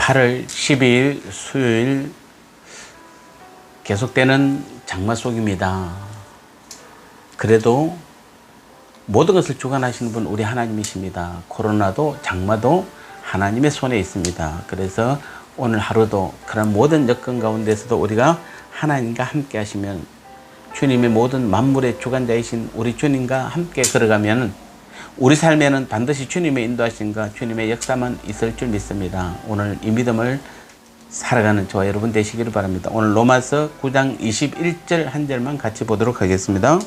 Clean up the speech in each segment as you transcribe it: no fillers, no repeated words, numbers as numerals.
8월 12일 수요일 계속되는 장마 속입니다. 그래도 모든 것을 주관하시는 분 우리 하나님이십니다. 코로나도 장마도 하나님의 손에 있습니다. 그래서 오늘 하루도 그런 모든 여건 가운데서도 우리가 하나님과 함께 하시면, 주님의 모든 만물의 주관자이신 우리 주님과 함께 걸어가면 우리 삶에는 반드시 주님의 인도하심과 주님의 역사만 있을 줄 믿습니다. 오늘 이 믿음을 살아가는 저와 여러분 되시기를 바랍니다. 오늘 로마서 9장 21절 한 절만 같이 보도록 하겠습니다.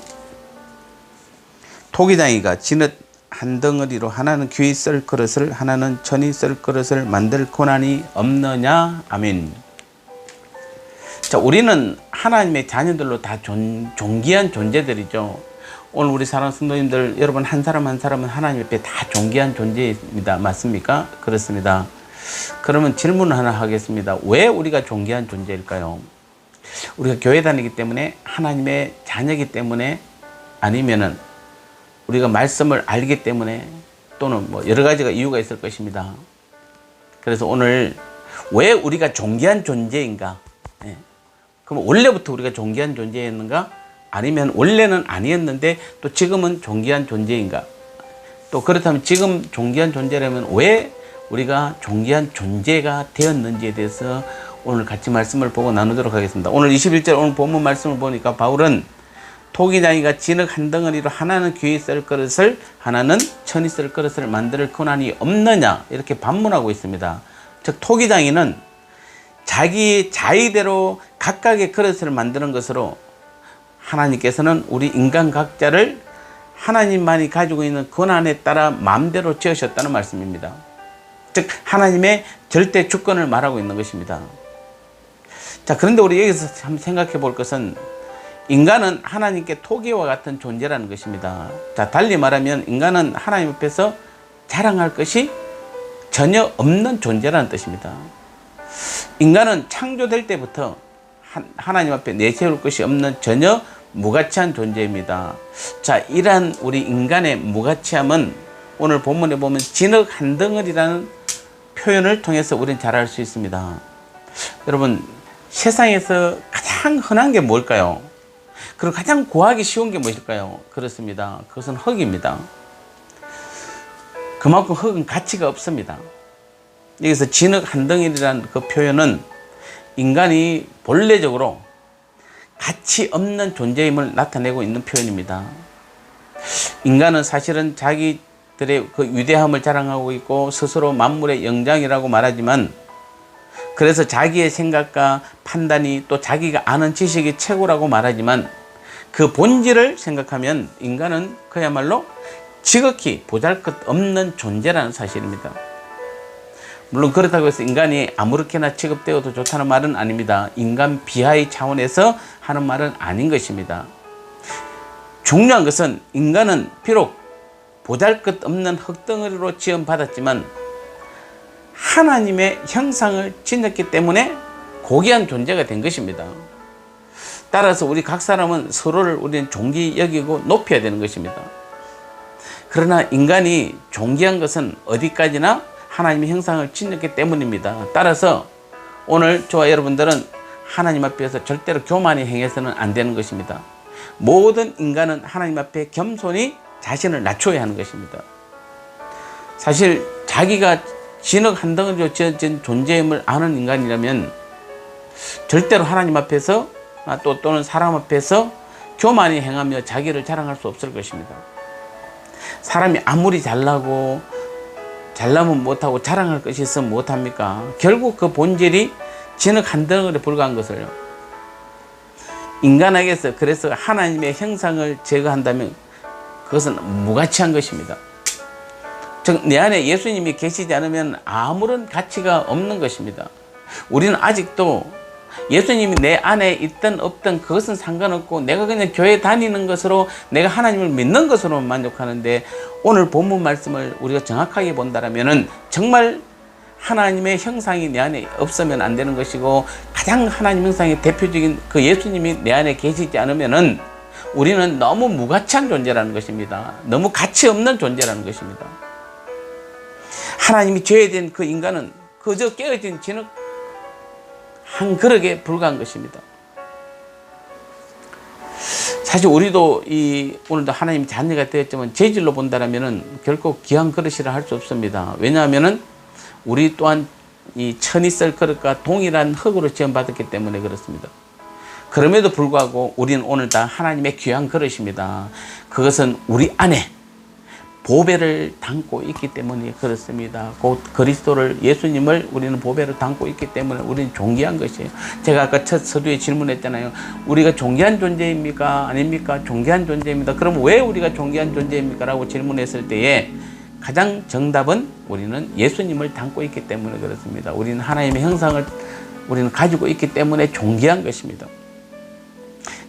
토기장이가 진흙 한 덩어리로 하나는 귀히 썰 그릇을 하나는 천이 썰 그릇을 만들 고난이 없느냐. 아멘. 자, 우리는 하나님의 자녀들로 다 존귀한 존재들이죠. 오늘 우리 사랑하는 성도님들, 여러분 한 사람 한 사람은 하나님 앞에 다 존귀한 존재입니다. 맞습니까? 그렇습니다. 그러면 질문을 하나 하겠습니다. 왜 우리가 존귀한 존재일까요? 우리가 교회 다니기 때문에, 하나님의 자녀이기 때문에, 아니면은 우리가 말씀을 알기 때문에, 또는 뭐 여러 가지가 이유가 있을 것입니다. 그래서 오늘 왜 우리가 존귀한 존재인가? 그럼 원래부터 우리가 존귀한 존재였는가? 아니면 원래는 아니었는데 또 지금은 존귀한 존재인가? 또 그렇다면 지금 존귀한 존재라면 왜 우리가 존귀한 존재가 되었는지에 대해서 오늘 같이 말씀을 보고 나누도록 하겠습니다. 오늘 21절 오늘 본문 말씀을 보니까 바울은 토기장이가 진흙 한 덩어리로 하나는 귀히 썰 그릇을 하나는 천이 썰 그릇을 만들 고난이 없느냐, 이렇게 반문하고 있습니다. 즉 토기장이는 자기 자의대로 각각의 그릇을 만드는 것으로 하나님께서는 우리 인간 각자를 하나님만이 가지고 있는 권한에 따라 마음대로 지으셨다는 말씀입니다. 즉 하나님의 절대 주권을 말하고 있는 것입니다. 자, 그런데 우리 여기서 한번 생각해 볼 것은 인간은 하나님께 토기와 같은 존재라는 것입니다. 자, 달리 말하면 인간은 하나님 앞에서 자랑할 것이 전혀 없는 존재라는 뜻입니다. 인간은 창조될 때부터 하나님 앞에 내세울 것이 없는 전혀 무가치한 존재입니다. 자, 이러한 우리 인간의 무가치함은 오늘 본문에 보면 진흙 한 덩어리라는 표현을 통해서 우리는 잘 알 수 있습니다. 여러분, 세상에서 가장 흔한 게 뭘까요? 그리고 가장 구하기 쉬운 게 무엇일까요? 그렇습니다. 그것은 흙입니다. 그만큼 흙은 가치가 없습니다. 여기서 진흙 한 덩어리라는 그 표현은 인간이 본래적으로 가치 없는 존재임을 나타내고 있는 표현입니다. 인간은 사실은 자기들의 그 위대함을 자랑하고 있고 스스로 만물의 영장이라고 말하지만, 그래서 자기의 생각과 판단이 또 자기가 아는 지식이 최고라고 말하지만, 그 본질을 생각하면 인간은 그야말로 지극히 보잘것없는 존재라는 사실입니다. 물론 그렇다고 해서 인간이 아무렇게나 취급되어도 좋다는 말은 아닙니다. 인간 비하의 차원에서 하는 말은 아닌 것입니다. 중요한 것은 인간은 비록 보잘것없는 흙덩어리로 지음받았지만 하나님의 형상을 지녔기 때문에 고귀한 존재가 된 것입니다. 따라서 우리 각 사람은 서로를 우리는 존귀 여기고 높여야 되는 것입니다. 그러나 인간이 존귀한 것은 어디까지나 하나님의 형상을 지녔기 때문입니다. 따라서 오늘 저와 여러분들은 하나님 앞에서 절대로 교만히 행해서는 안 되는 것입니다. 모든 인간은 하나님 앞에 겸손히 자신을 낮춰야 하는 것입니다. 사실 자기가 진흙 한 덩어리로 지어진 존재임을 아는 인간이라면 절대로 하나님 앞에서 또는 사람 앞에서 교만히 행하며 자기를 자랑할 수 없을 것입니다. 사람이 아무리 잘나고 잘나면 못하고 자랑할 것이 있으면 못합니까? 결국 그 본질이 진흙 한 덩어리에 불과한 것을요. 인간에게서 그래서 하나님의 형상을 제거한다면 그것은 무가치한 것입니다. 즉 내 안에 예수님이 계시지 않으면 아무런 가치가 없는 것입니다. 우리는 아직도 예수님이 내 안에 있든 없든 그것은 상관없고 내가 그냥 교회 다니는 것으로 내가 하나님을 믿는 것으로 만족하는데, 오늘 본문 말씀을 우리가 정확하게 본다면 정말 하나님의 형상이 내 안에 없으면 안 되는 것이고, 가장 하나님 형상의 대표적인 그 예수님이 내 안에 계시지 않으면 우리는 너무 무가치한 존재라는 것입니다. 너무 가치 없는 존재라는 것입니다. 하나님이 죄에 된 그 인간은 그저 깨어진 진흙 한 그릇에 불과한 것입니다. 사실 우리도 오늘도 하나님 자녀가 되었지만 재질로 본다면은 결코 귀한 그릇이라 할 수 없습니다. 왜냐하면은 우리 또한 이 천이 썰 그릇과 동일한 흙으로 지음받았기 때문에 그렇습니다. 그럼에도 불구하고 우리는 오늘 다 하나님의 귀한 그릇입니다. 그것은 우리 안에 보배를 담고 있기 때문에 그렇습니다. 곧 그리스도를, 예수님을 우리는 보배로 담고 있기 때문에 우리는 존귀한 것이에요. 제가 아까 첫 서두에 질문했잖아요. 우리가 존귀한 존재입니까? 아닙니까? 존귀한 존재입니다. 그럼 왜 우리가 존귀한 존재입니까? 라고 질문했을 때에 가장 정답은 우리는 예수님을 담고 있기 때문에 그렇습니다. 우리는 하나님의 형상을 우리는 가지고 있기 때문에 존귀한 것입니다.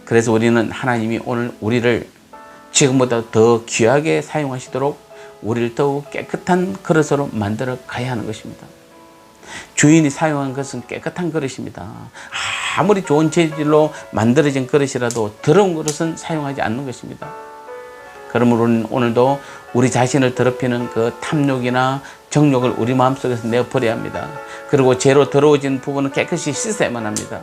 그래서 우리는 하나님이 오늘 우리를 지금보다 더 귀하게 사용하시도록 우리를 더욱 깨끗한 그릇으로 만들어 가야 하는 것입니다. 주인이 사용한 것은 깨끗한 그릇입니다. 아무리 좋은 재질로 만들어진 그릇이라도 더러운 그릇은 사용하지 않는 것입니다. 그러므로 우리는 오늘도 우리 자신을 더럽히는 그 탐욕이나 정욕을 우리 마음속에서 내어버려야 합니다. 그리고 죄로 더러워진 부분은 깨끗이 씻어야만 합니다.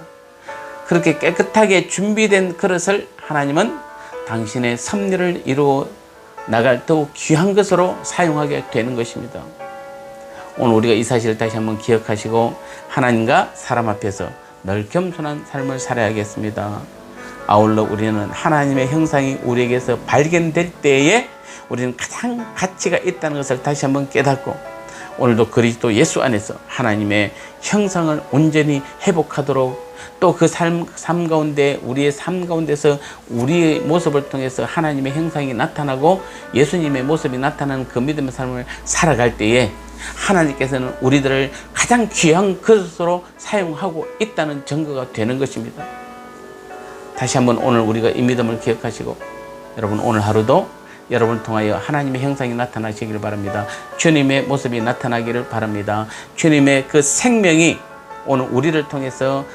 그렇게 깨끗하게 준비된 그릇을 하나님은 당신의 섭리를 이루어 나갈 더욱 귀한 것으로 사용하게 되는 것입니다. 오늘 우리가 이 사실을 다시 한번 기억하시고 하나님과 사람 앞에서 늘 겸손한 삶을 살아야겠습니다. 아울러 우리는 하나님의 형상이 우리에게서 발견될 때에 우리는 가장 가치가 있다는 것을 다시 한번 깨닫고 오늘도 그리스도 예수 안에서 하나님의 형상을 온전히 회복하도록 또 그 삶 가운데 우리의 삶 가운데서 우리의 모습을 통해서 하나님의 형상이 나타나고 예수님의 모습이 나타나는 그 믿음의 삶을 살아갈 때에 하나님께서는 우리들을 가장 귀한 그릇으로 사용하고 있다는 증거가 되는 것입니다. 다시 한번 오늘 우리가 이 믿음을 기억하시고 여러분 오늘 하루도 여러분을 통하여 하나님의 형상이 나타나시기를 바랍니다. 주님의 모습이 나타나기를 바랍니다. 주님의 그 생명이 오늘 우리를 통해서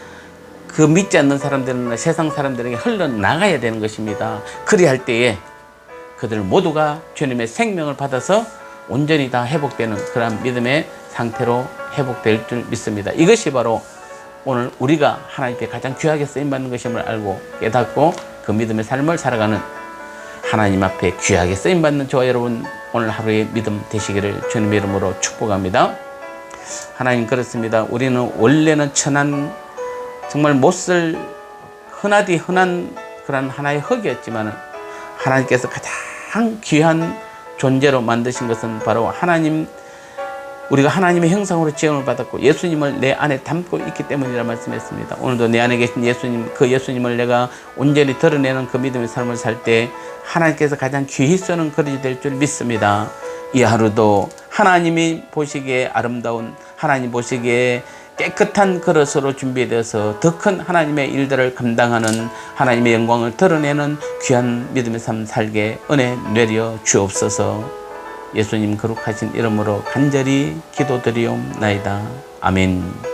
그 믿지 않는 사람들이나 세상 사람들에게 흘러나가야 되는 것입니다. 그리할 때에 그들 모두가 주님의 생명을 받아서 온전히 다 회복되는 그러한 믿음의 상태로 회복될 줄 믿습니다. 이것이 바로 오늘 우리가 하나님께 가장 귀하게 쓰임받는 것임을 알고 깨닫고 그 믿음의 삶을 살아가는 하나님 앞에 귀하게 쓰임받는 저와 여러분 오늘 하루의 믿음 되시기를 주님의 이름으로 축복합니다. 하나님 그렇습니다. 우리는 원래는 천한 정말 못쓸 흔하디 흔한 그런 하나의 흙이었지만 하나님께서 가장 귀한 존재로 만드신 것은 바로 하나님, 우리가 하나님의 형상으로 지음을 받았고 예수님을 내 안에 담고 있기 때문이라 말씀했습니다. 오늘도 내 안에 계신 예수님, 그 예수님을 내가 온전히 드러내는 그 믿음의 삶을 살 때 하나님께서 가장 귀히 쓰는 그릇이 될 줄 믿습니다. 이 하루도 하나님이 보시기에 아름다운, 하나님 보시기에 깨끗한 그릇으로 준비되어서 더 큰 하나님의 일들을 감당하는 하나님의 영광을 드러내는 귀한 믿음의 삶 살게 은혜 내려 주옵소서. 예수님 거룩하신 이름으로 간절히 기도드리옵나이다. 아멘.